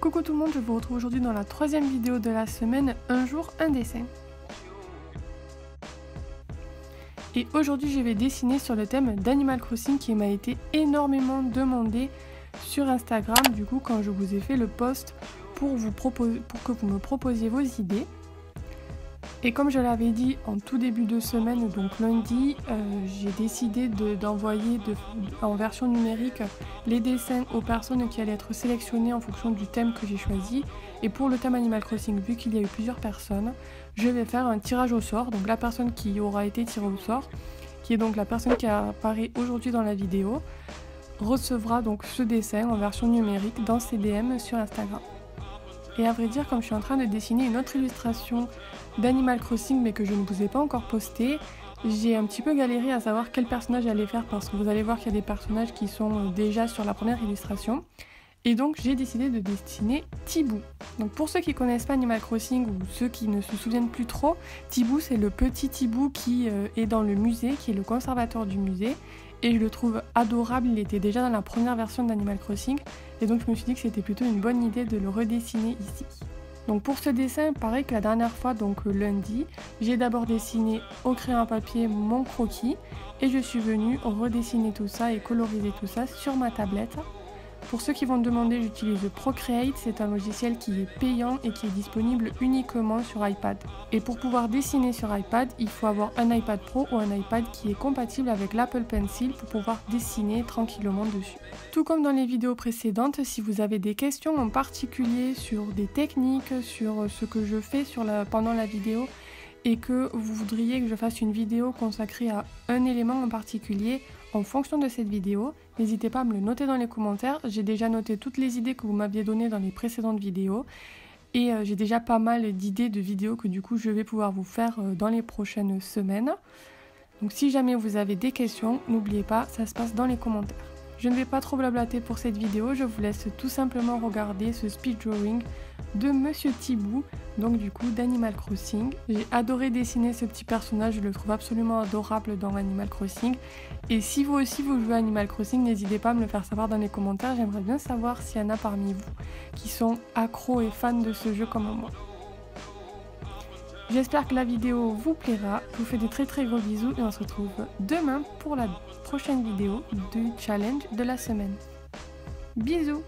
Coucou tout le monde, je vous retrouve aujourd'hui dans la troisième vidéo de la semaine, un jour, un dessin. Et aujourd'hui je vais dessiner sur le thème d'Animal Crossing qui m'a été énormément demandé sur Instagram, du coup quand je vous ai fait le post pour que vous me proposiez vos idées. Et comme je l'avais dit en tout début de semaine, donc lundi, j'ai décidé d'envoyer en version numérique les dessins aux personnes qui allaient être sélectionnées en fonction du thème que j'ai choisi. Et pour le thème Animal Crossing, vu qu'il y a eu plusieurs personnes, je vais faire un tirage au sort. Donc la personne qui aura été tirée au sort, qui est donc la personne qui apparaît aujourd'hui dans la vidéo, recevra donc ce dessin en version numérique dans ses DM sur Instagram. Et à vrai dire, comme je suis en train de dessiner une autre illustration d'Animal Crossing mais que je ne vous ai pas encore postée, j'ai un petit peu galéré à savoir quel personnage j'allais faire parce que vous allez voir qu'il y a des personnages qui sont déjà sur la première illustration. Et donc j'ai décidé de dessiner Tibou. Donc pour ceux qui ne connaissent pas Animal Crossing ou ceux qui ne se souviennent plus trop, Tibou c'est le petit Tibou qui est dans le musée, qui est le conservateur du musée. Et je le trouve adorable, il était déjà dans la première version d'Animal Crossing. Et donc je me suis dit que c'était plutôt une bonne idée de le redessiner ici. Donc pour ce dessin, pareil que la dernière fois, donc lundi, j'ai d'abord dessiné au crayon à papier mon croquis. Et je suis venue redessiner tout ça et coloriser tout ça sur ma tablette. Pour ceux qui vont me demander, j'utilise Procreate, c'est un logiciel qui est payant et qui est disponible uniquement sur iPad. Et pour pouvoir dessiner sur iPad, il faut avoir un iPad Pro ou un iPad qui est compatible avec l'Apple Pencil pour pouvoir dessiner tranquillement dessus. Tout comme dans les vidéos précédentes, si vous avez des questions en particulier sur des techniques, sur ce que je fais pendant la vidéo, et que vous voudriez que je fasse une vidéo consacrée à un élément en particulier en fonction de cette vidéo, n'hésitez pas à me le noter dans les commentaires. J'ai déjà noté toutes les idées que vous m'aviez données dans les précédentes vidéos et j'ai déjà pas mal d'idées de vidéos que du coup je vais pouvoir vous faire dans les prochaines semaines. Donc si jamais vous avez des questions, n'oubliez pas, ça se passe dans les commentaires. Je ne vais pas trop blablater pour cette vidéo, je vous laisse tout simplement regarder ce speed drawing de Monsieur Tibou, donc du coup d'Animal Crossing. J'ai adoré dessiner ce petit personnage, je le trouve absolument adorable dans Animal Crossing. Et si vous aussi vous jouez à Animal Crossing, n'hésitez pas à me le faire savoir dans les commentaires, j'aimerais bien savoir s'il y en a parmi vous qui sont accros et fans de ce jeu comme moi. J'espère que la vidéo vous plaira, je vous fais de très gros bisous et on se retrouve demain pour la prochaine vidéo du challenge de la semaine. Bisous!